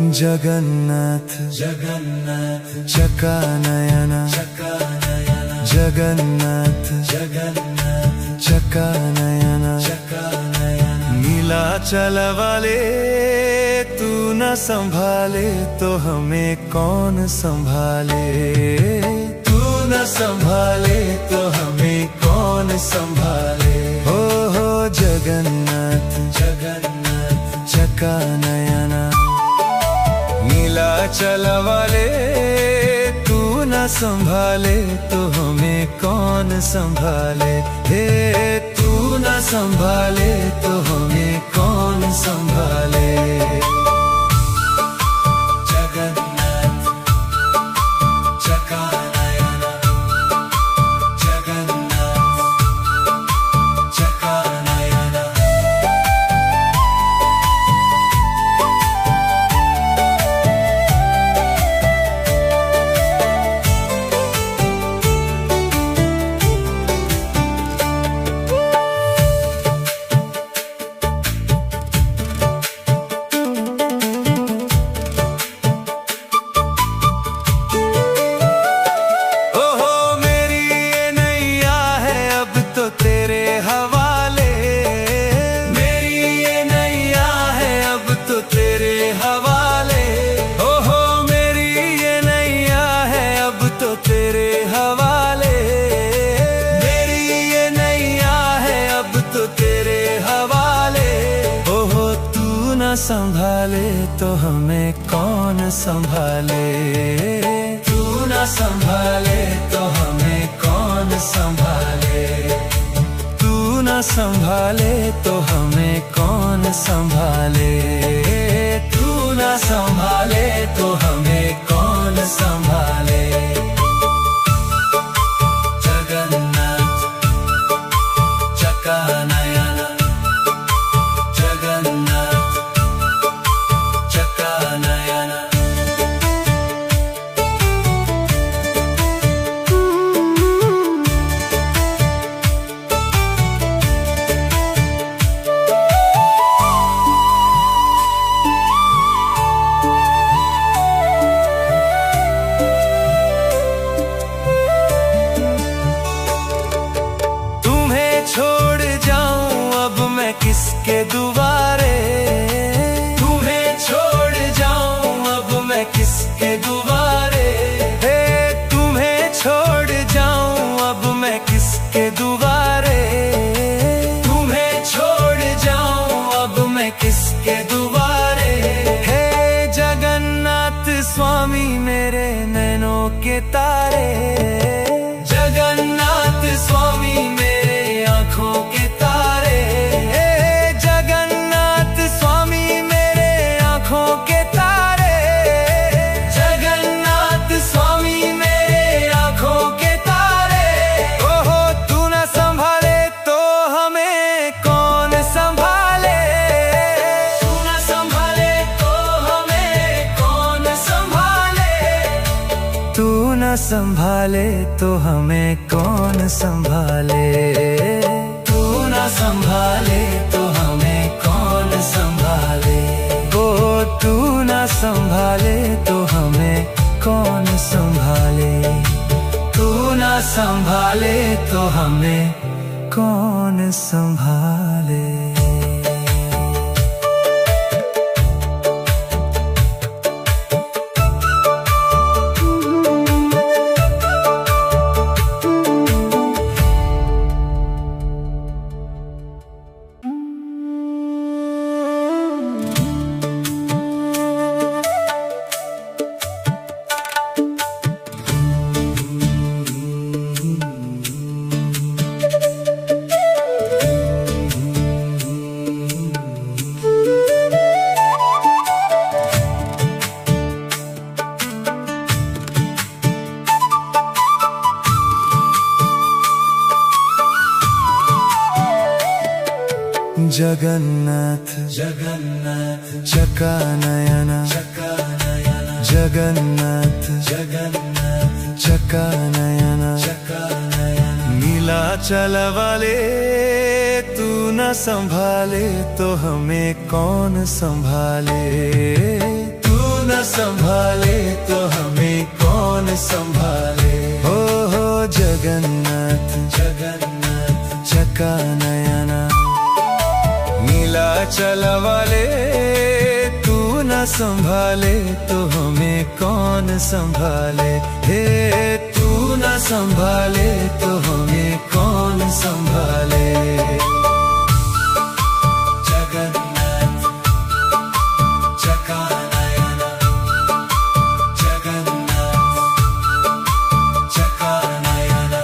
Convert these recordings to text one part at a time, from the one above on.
जगन्नाथ जगन्नाथ चकानयन चकानयन जगन्नाथ जगन्नाथ चकानयन चकानयन नीलाचल वाले तू न संभाले तो हमें कौन संभाले। तू न संभाले तो हमें कौन संभाले। हो जगन्नाथ जगन्नाथ चकानयन नीलाचल वाले तू न संभाले तो हमें कौन संभाले। हे तू न संभाले तो हमें कौन संभाले। जगन्नाथ चकानयन जगन्नाथ चकानयन संभाले तो हमें कौन संभाले। तू न संभाले तो हमें कौन संभाले। तू न संभाले तो हमें कौन संभाले। तू न संभाले तो हमें कौन संभाले। जगन्नाथ चकानयन जगन्नाथ चकानयन तुम्हें छोड़ जाऊं अब मैं किसके दुआरे। तुम्हें छोड़ जाऊं अब मैं किसके दुआरे। हे तुम्हें छोड़ जाऊं अब मैं किसके दुआरे। तुम्हें छोड़ जाऊं अब मैं किसके दुआरे। हे जगन्नाथ स्वामी मेरे नैनों के तारे। जगन्नाथ स्वामी मेरे आँखों के तारे। जगन्नाथ स्वामी मेरे आँखों के तारे। जगन्नाथ स्वामी मेरे आँखों के तारे। ओहो तू न संभाले तो हमें कौन संभाले। तू न संभाले तो हमें कौन संभाले। तू न संभाले तो हमें कौन संभाले। तू न संभाले तो हमें कौन संभाले। ओ तू न संभाले तो हमें कौन संभाले। तू न संभाले तो हमें कौन संभाले। जगन्नाथ जगन्नाथ चकानयन चकानयन जगन्नाथ जगन्नाथ चकानयन चकानयन नीलाचल वाले तू न संभाले तो हमें कौन संभाले। तू संभाले। हो जगन्नाथ जगन्नाथ चका नयना, नीलाचल वाले तू न संभाले तो हमें कौन संभाले। हे तू न संभाले तो हमें कौन संभाले। जगन्नाथ चका नयना, जगन्नाथ चका नयना।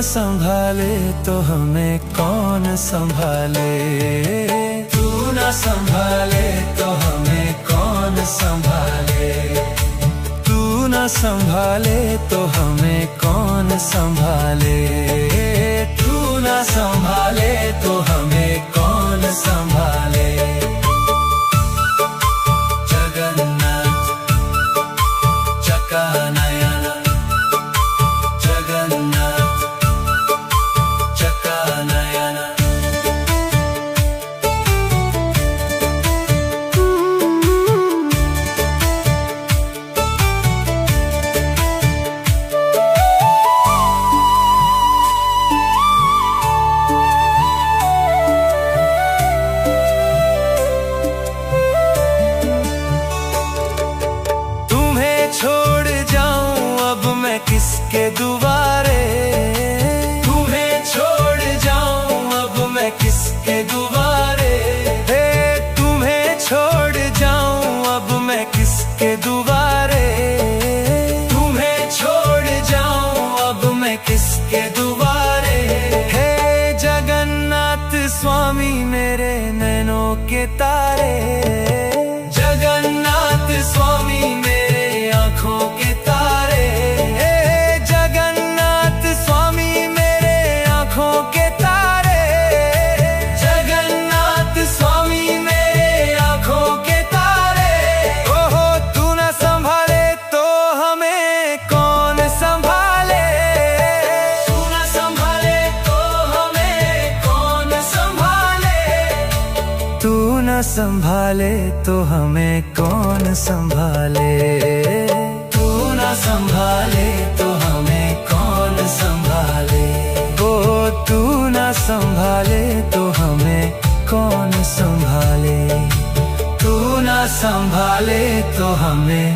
संभाले तो हमें कौन संभाले। तू न संभाले तो हमें कौन संभाले। तू न संभाले तो हमें कौन संभाले। तू न संभाले तो हमें कौन संभाले। जगन्नाथ चका नयना, जगन्नाथ चका नयना। तुम्हें छोड़ जाऊं अब मैं किसके दुआरे। किसके दुआरे। हे तुम्हें छोड़ जाऊं अब मैं किसके दुआरे। तुम्हें छोड़ जाऊं अब मैं किसके दुआरे। हे जगन्नाथ स्वामी मेरे नैनों के तारे। जगन्नाथ स्वामी मेरे आँखों के तारे। हे जगन्नाथ स्वामी मेरे आँखों के संभाले तो हमें कौन संभाले। तू न संभाले तो हमें कौन संभाले। ओ तू न संभाले तो हमें कौन संभाले। तू न संभाले तो हमें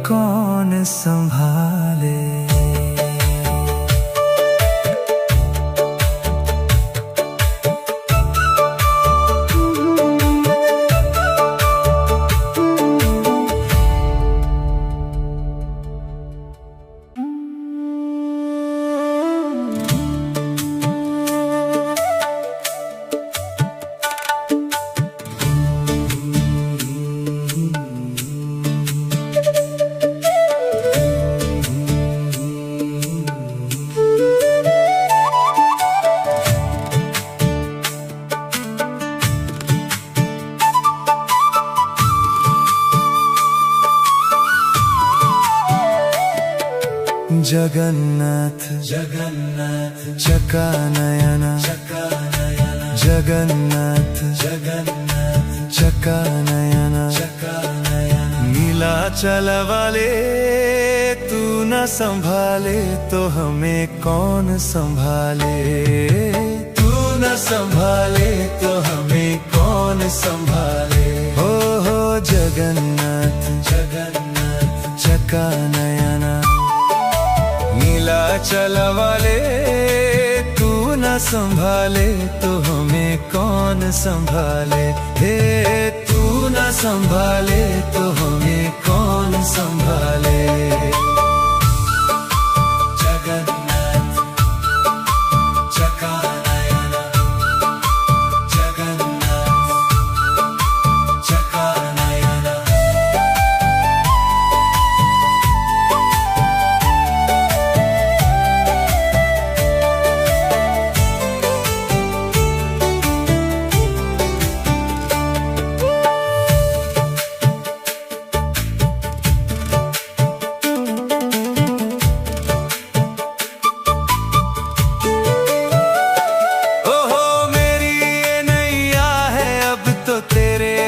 कौन संभाले। जगन्नाथ जगन्नाथ चका नयना, जगन्नाथ जगन्नाथ चका नयना, नीलाचल वाले तू न संभाले तो हमें कौन संभाले। तू न संभाले तो हमें कौन संभाले। हो जगन्नाथ जगन्नाथ चका नयना, नीलाचल वाले तू न संभाले तो हमें कौन संभाले। हे तू न संभाले तो हमें कौन संभाले।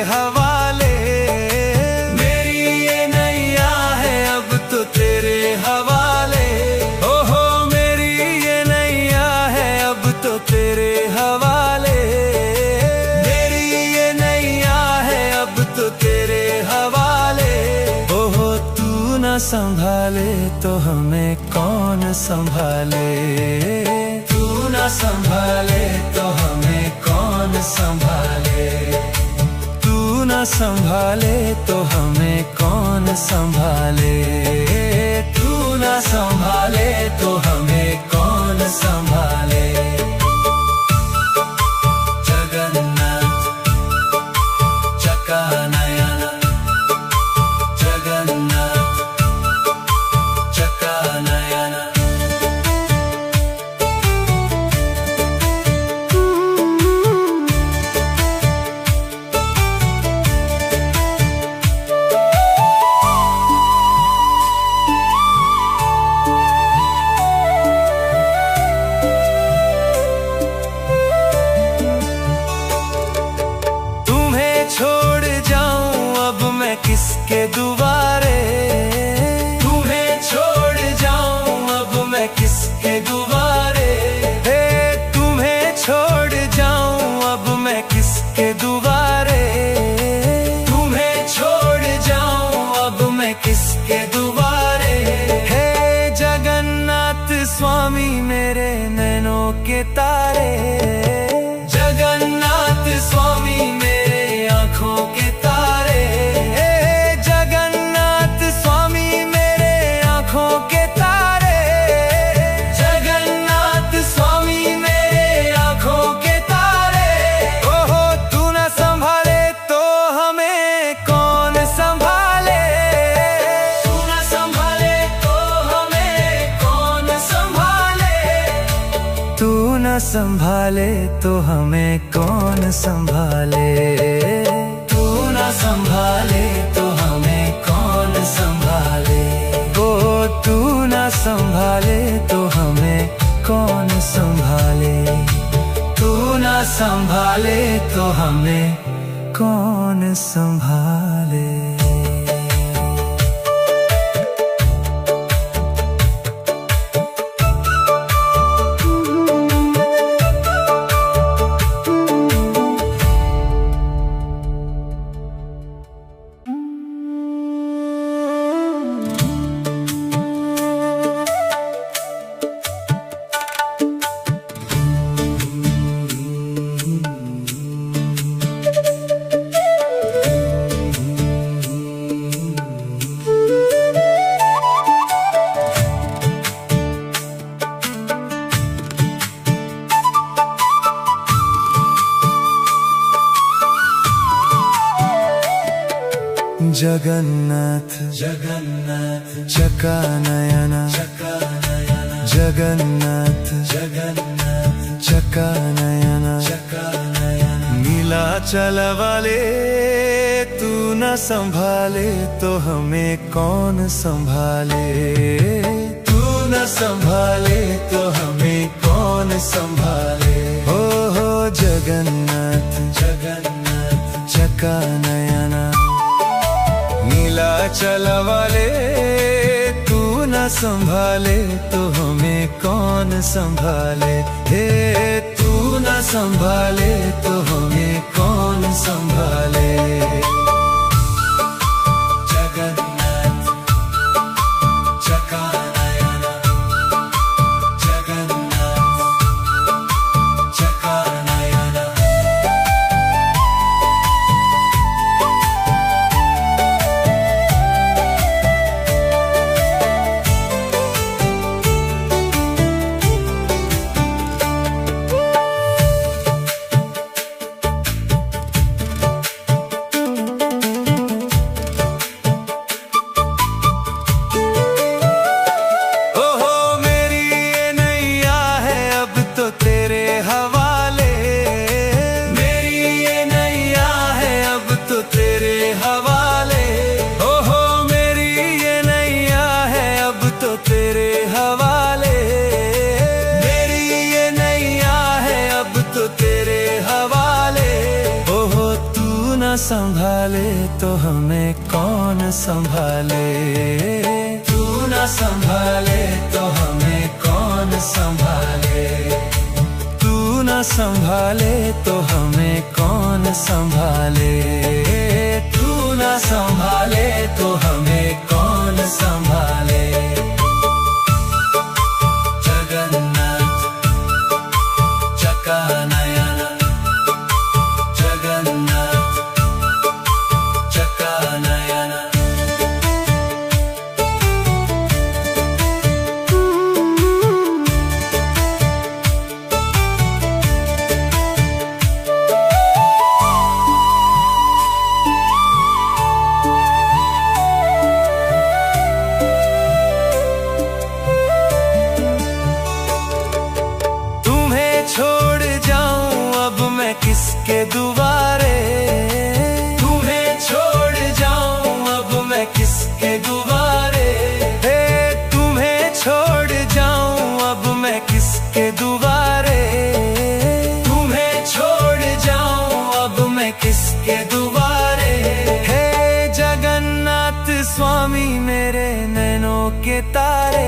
हवाले। मेरी ये नैया है अब तो तेरे हवाले। ओहो मेरी ये नैया है अब तो तेरे हवाले। मेरी ये नैया है अब तो तेरे हवाले। ओहो तू न संभाले तो हमें कौन संभाले। तू न संभाले तो हमें कौन संभाले। तू न संभाले तो हमें कौन संभाले। तू न संभाले तो हमें कौन संभाले। जगन्नाथ चकानयन। जगन्नाथ चकानयन। किसके दुआरे। तुम्हें छोड़ जाऊं अब मैं किसके दुआरे। हे तुम्हें छोड़ जाऊं अब मैं किसके दुआरे। तुम्हें छोड़ जाऊं अब मैं किसके दुआरे। हे जगन्नाथ स्वामी मेरे नैनों के तारे। जगन्नाथ स्वामी मेरे आँखों के तारे। संभाले तो हमें कौन संभाले। तू न संभाले तो हमें कौन संभाले। ओ तू न संभाले तो हमें कौन संभाले। तू न संभाले तो हमें कौन संभाले। जगन्नाथ जगन्नाथ चकानयन। जगन्नाथ जगन्नाथ चकानयन। नीलाचल वाले तू न संभाले तो हमें कौन संभाले। तू न संभाले तो हमें कौन संभाले। हो जगन्नाथ जगन्नाथ चकानयन। नीलाचल वाले तू न संभाले तो हमें कौन संभाले। हे तू न संभाले तो हमें कौन संभाले। जगन्नाथ चकानयन। जगन्नाथ चकानयन। संभाले तो हमें कौन संभाले, तू ना संभाले तो हमें कौन संभाले, तू ना संभाले तो हमें कौन संभाले, तू ना संभाले तो हमें कौन संभाले। जगन्नाथ चकानयन, जगन्नाथ चकानयन। छोड़ जाऊं अब मैं किसके दुआरे, तुम्हें छोड़ जाऊं अब मैं किसके दुआरे, तुम्हें छोड़ जाऊं अब मैं किसके दुआरे, तुम्हें छोड़ जाऊं अब मैं किसके दुआरे। हे जगन्नाथ स्वामी मेरे नैनों के तारे,